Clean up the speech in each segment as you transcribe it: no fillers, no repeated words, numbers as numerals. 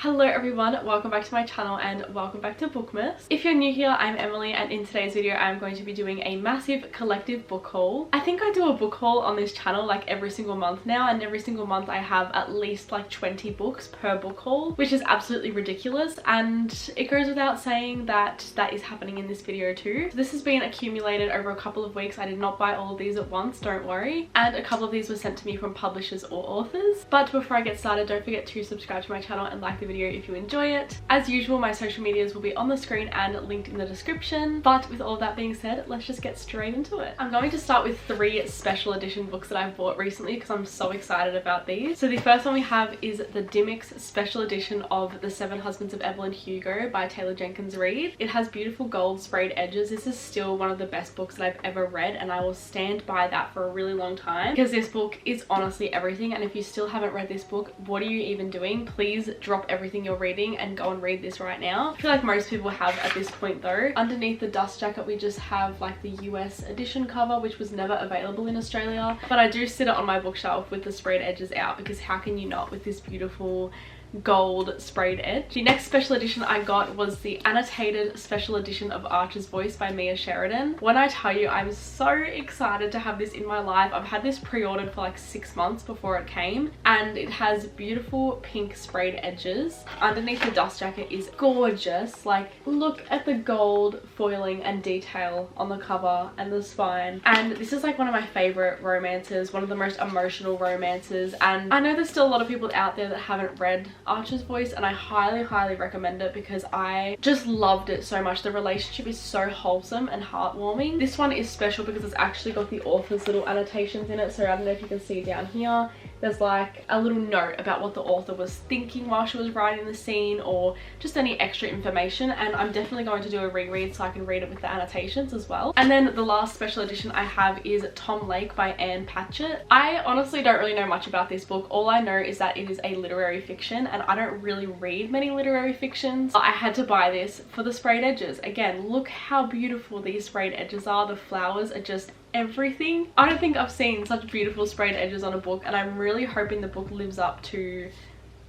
Hello everyone, welcome back to my channel and welcome back to BOOKMAS. If you're new here, I'm Emily and in today's video I'm going to be doing a massive collective book haul. I think I do a book haul on this channel like every single month now, and every single month I have at least like 20 books per book haul, which is absolutely ridiculous, and it goes without saying that that is happening in this video too. So this has been accumulated over a couple of weeks. I did not buy all of these at once, don't worry, and a couple of these were sent to me from publishers or authors. But before I get started, don't forget to subscribe to my channel and like the video if you enjoy it. As usual, my social medias will be on the screen and linked in the description. But with all that being said, let's just get straight into it. I'm going to start with 3 special edition books that I've bought recently because I'm so excited about these. So the first one we have is the Dimmicks special edition of The 7 Husbands of Evelyn Hugo by Taylor Jenkins Reid. It has beautiful gold sprayed edges. This is still one of the best books that I've ever read, and I will stand by that for a really long time because this book is honestly everything. And if you still haven't read this book, what are you even doing? Please drop everything you're reading and go and read this right now. I feel like most people have at this point though. Underneath the dust jacket we just have like the US edition cover, which was never available in Australia, but I do sit it on my bookshelf with the sprayed edges out because how can you not with this beautiful gold sprayed edge. The next special edition I got was the annotated special edition of Archer's Voice by Mia Sheridan. When I tell you, I'm so excited to have this in my life. I've had this pre-ordered for like 6 months before it came, and it has beautiful pink sprayed edges. Underneath the dust jacket is gorgeous. Like, look at the gold foiling and detail on the cover and the spine. And this is like one of my favorite romances, one of the most emotional romances, and I know there's still a lot of people out there that haven't read Archer's Voice, and I highly recommend it because I just loved it so much. The relationship is so wholesome and heartwarming. This one is special because it's actually got the author's little annotations in it. So I don't know if you can see down here, there's like a little note about what the author was thinking while she was writing the scene, or just any extra information, and I'm definitely going to do a reread so I can read it with the annotations as well. And then the last special edition I have is Tom Lake by Anne Patchett. I honestly don't really know much about this book. All I know is that it is a literary fiction, and I don't really read many literary fictions. I had to buy this for the sprayed edges. Again, look how beautiful these sprayed edges are. The flowers are just everything. I don't think I've seen such beautiful sprayed edges on a book, and I'm really hoping the book lives up to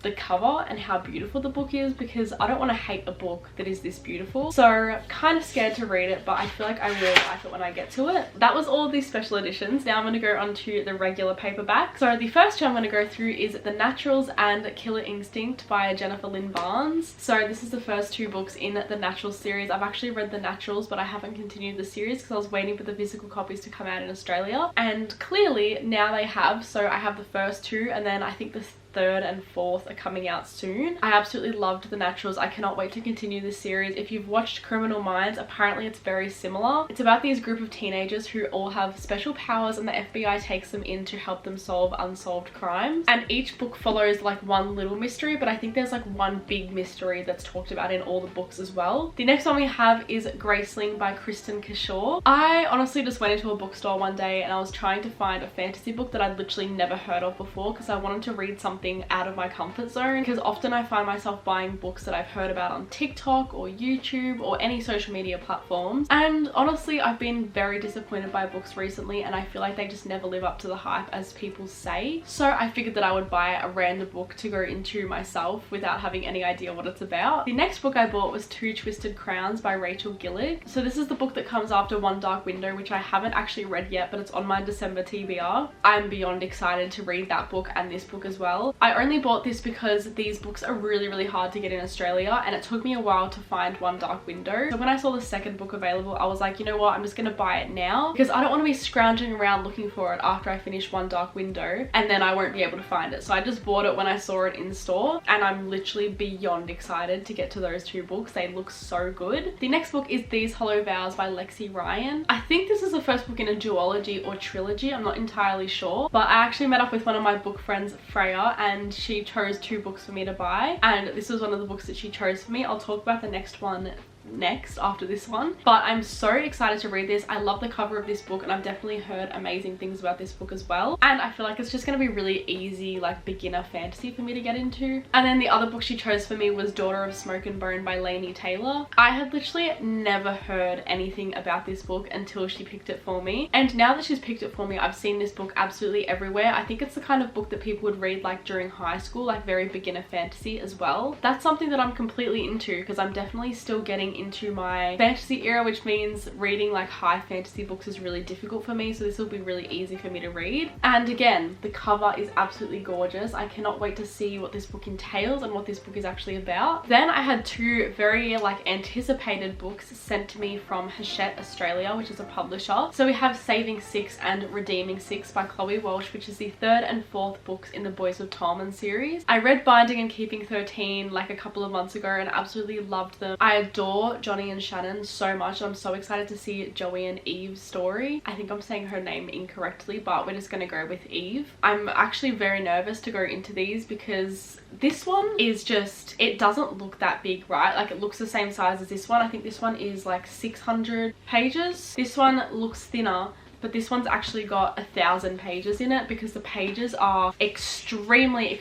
the cover and how beautiful the book is, because I don't want to hate a book that is this beautiful. So kind of scared to read it, but I feel like I will like it when I get to it. That was all of these special editions. Now I'm going to go on to the regular paperback. So the first two I'm going to go through is The Naturals and Killer Instinct by Jennifer Lynn Barnes. So this is the first 2 books in the Naturals series. I've actually read The Naturals, but I haven't continued the series because I was waiting for the physical copies to come out in Australia, and clearly now they have. So I have the first 2, and then I think the 3rd and 4th are coming out soon. I absolutely loved The Naturals. I cannot wait to continue this series. If you've watched Criminal Minds, apparently it's very similar. It's about these group of teenagers who all have special powers, and the FBI takes them in to help them solve unsolved crimes. And each book follows like one little mystery, but I think there's like one big mystery that's talked about in all the books as well. The next one we have is Graceling by Kristen Kishore. I honestly just went into a bookstore one day and I was trying to find a fantasy book that I'd literally never heard of before because I wanted to read something out of my comfort zone, because often I find myself buying books that I've heard about on TikTok or YouTube or any social media platforms, and honestly I've been very disappointed by books recently, and I feel like they just never live up to the hype as people say. So I figured that I would buy a random book to go into myself without having any idea what it's about. The next book I bought was Two Twisted Crowns by Rachel Gillig. So this is the book that comes after One Dark Window, which I haven't actually read yet, but it's on my December TBR. I'm beyond excited to read that book and this book as well. I only bought this because these books are really hard to get in Australia, and it took me a while to find One Dark Window. So when I saw the second book available, I was like, you know what, I'm just gonna buy it now because I don't want to be scrounging around looking for it after I finish One Dark Window and then I won't be able to find it. So I just bought it when I saw it in store, and I'm literally beyond excited to get to those 2 books. They look so good. The next book is These Hollow Vows by Lexi Ryan. I think this is the first book in a duology or trilogy, I'm not entirely sure, but I actually met up with one of my book friends, Freya, and she chose 2 books for me to buy, and this was one of the books that she chose for me. I'll talk about the next one next after this one, but I'm so excited to read this. I love the cover of this book and I've definitely heard amazing things about this book as well, and I feel like it's just going to be really easy, like beginner fantasy for me to get into. And then the other book she chose for me was Daughter of Smoke and Bone by Laini Taylor. I had literally never heard anything about this book until she picked it for me, and now that she's picked it for me, I've seen this book absolutely everywhere. I think it's the kind of book that people would read like during high school, like very beginner fantasy as well. That's something that I'm completely into because I'm definitely still getting into my fantasy era, which means reading like high fantasy books is really difficult for me, so this will be really easy for me to read. And again, the cover is absolutely gorgeous. I cannot wait to see what this book entails and what this book is actually about. Then I had two very like anticipated books sent to me from Haste Australia, which is a publisher. So we have Saving Six and Redeeming Six by Chloe Walsh, which is the third and fourth books in the Boys of Tallman series. I read Binding and Keeping 13 like a couple of months ago and absolutely loved them. I adore Johnny and Shannon so much, and I'm so excited to see Joey and Eve's story. I think I'm saying her name incorrectly, but we're just gonna go with Eve. I'm actually very nervous to go into these because this one is just, it doesn't look that big, right? Like it looks the same size as this one. I think this one is like 600 pages. This one looks thinner, but this one's actually got 1,000 pages in it because the pages are extremely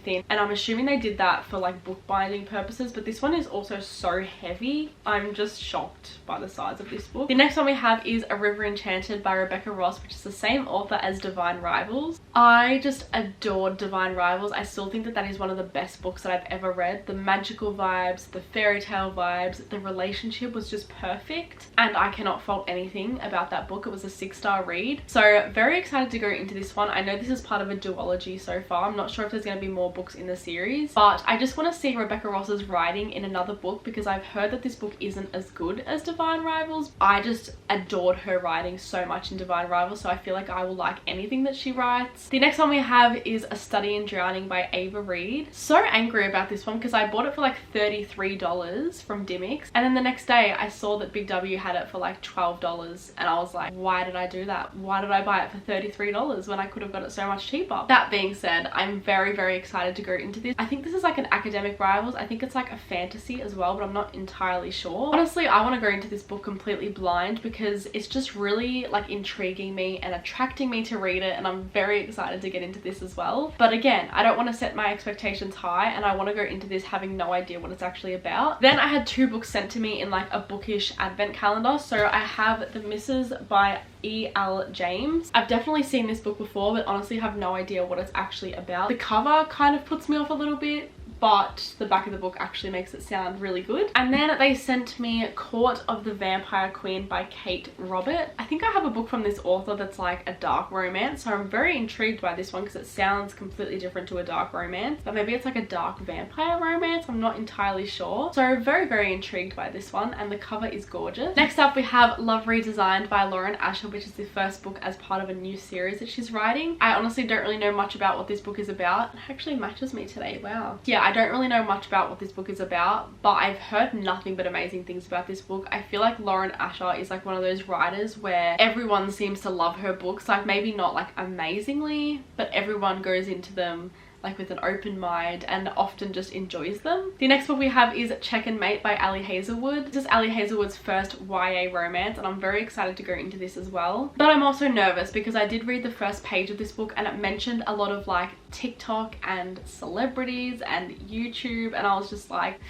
thin, and I'm assuming they did that for like bookbinding purposes, but this one is also so heavy. I'm just shocked by the size of this book. The next one we have is A River Enchanted by Rebecca Ross, which is the same author as Divine Rivals. I just adored Divine Rivals. I still think that that is one of the best books that I've ever read. The magical vibes, the fairy tale vibes, the relationship was just perfect, and I cannot fault anything about that book. It was a 6-star read, so very excited to go into this one. I know this is part of a duology so far. I'm not sure if there's going to be more books in the series, but I just want to see Rebecca Ross's writing in another book because I've heard that this book isn't as good as Divine Rivals. I just adored her writing so much in Divine Rivals, so I feel like I will like anything that she writes. The next one we have is A Study in Drowning by Ava Reid. So angry about this one because I bought it for like $33 from Dimmicks, and then the next day I saw that Big W had it for like $12, and I was like, why did I do that? Why did I buy it for $33 when I could have got it so much cheaper? That being said, I'm very excited to go into this. I think this is like an academic rivals. I think it's like a fantasy as well, but I'm not entirely sure. Honestly, I want to go into this book completely blind because it's just really like intriguing me and attracting me to read it, and I'm very excited to get into this as well. But again, I don't want to set my expectations high, and I want to go into this having no idea what it's actually about. Then I had two books sent to me in like a bookish advent calendar. So I have The Misses by E.L. James. I've definitely seen this book before, but honestly have no idea what it's actually about. The cover kind of puts me off a little bit, but the back of the book actually makes it sound really good. And then they sent me Court of the Vampire Queen by Kate Robert. I think I have a book from this author that's like a dark romance, so I'm very intrigued by this one because it sounds completely different to a dark romance, but maybe it's like a dark vampire romance. I'm not entirely sure. So very intrigued by this one, and the cover is gorgeous. Next up we have Love Redesigned by Lauren Asher, which is the first book as part of a new series that she's writing. I honestly don't really know much about what this book is about. It actually matches me today, wow. Yeah, I don't really know much about what this book is about, but I've heard nothing but amazing things about this book. I feel like Lauren Asher is like one of those writers where everyone seems to love her books, like maybe not like amazingly, but everyone goes into them like with an open mind and often just enjoys them. The next book we have is Check and Mate by Ali Hazelwood. This is Ali Hazelwood's first YA romance, and I'm very excited to go into this as well. But I'm also nervous because I did read the first page of this book and it mentioned a lot of like TikTok and celebrities and YouTube, and I was just like,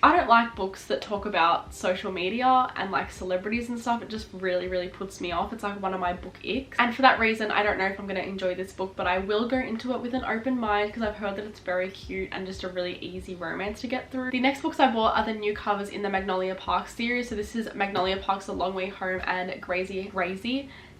I don't like books that talk about social media and like celebrities and stuff. It just really puts me off. It's like one of my book icks, and for that reason I don't know if I'm going to enjoy this book, but I will go into it with an open mind because I've heard that it's very cute and just a really easy romance to get through. The next books I bought are the new covers in the Magnolia Park series. So this is Magnolia Park's A Long Way Home and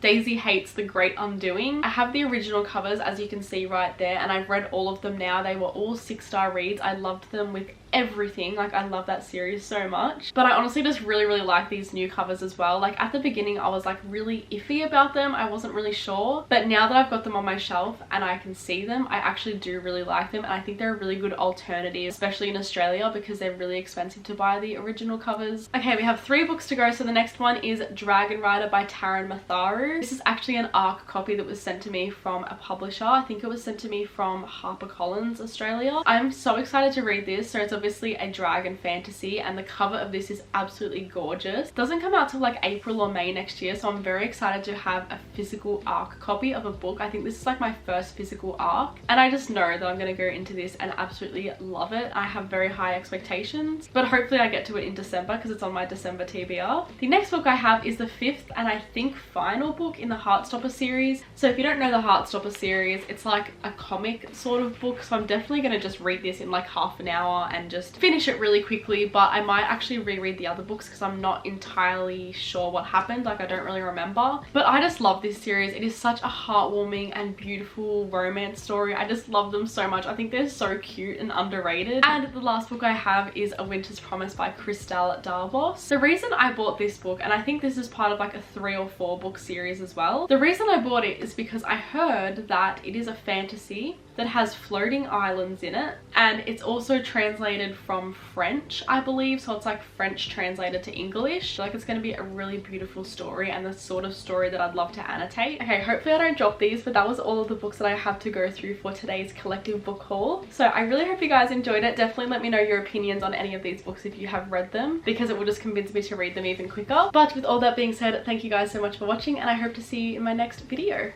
Daisy Hates the Great Undoing. I have the original covers, as you can see right there, and I've read all of them now. They were all 6-star reads. I loved them with everything. Like, I love that series so much. But I honestly just really like these new covers as well. Like, at the beginning I was like really iffy about them. I wasn't really sure, but now that I've got them on my shelf and I can see them, I actually do really like them, and I think they're a really good alternative, especially in Australia, because they're really expensive to buy the original covers. Okay, we have 3 books to go. So the next one is Dragon Rider by Taryn Matharu. video. This is actually an ARC copy that was sent to me from a publisher. I think it was sent to me from HarperCollins Australia. I'm so excited to read this. So it's obviously a dragon fantasy and the cover of this is absolutely gorgeous. It doesn't come out till like April or May next year, so I'm very excited to have a physical ARC copy of a book. I think this is like my first physical ARC and I just know that I'm going to go into this and absolutely love it. I have very high expectations, but hopefully I get to it in December because it's on my December TBR. The next book I have is the fifth and I think final book in the Heartstopper series. So if you don't know the Heartstopper series, it's like a comic sort of book, so I'm definitely going to just read this in like half an hour and just finish it really quickly, but I might actually reread the other books because I'm not entirely sure what happened, like I don't really remember. But I just love this series. It is such a heartwarming and beautiful romance story. I just love them so much. I think they're so cute and underrated. And the last book I have is A Winter's Promise by Christelle Darboz. The reason I bought this book, and I think this is part of like a 3 or 4 book series as well, the reason I bought it is because I heard that it is a fantasy that has floating islands in it, and it's also translated from French, I believe, so it's like French translated to English. I feel like it's going to be a really beautiful story and the sort of story that I'd love to annotate. Okay, hopefully I don't drop these, but that was all of the books that I have to go through for today's collective book haul. So I really hope you guys enjoyed it. Definitely let me know your opinions on any of these books if you have read them, because it will just convince me to read them even quicker. But with all that being said, thank you guys so much for watching and I hope to see you in my next video.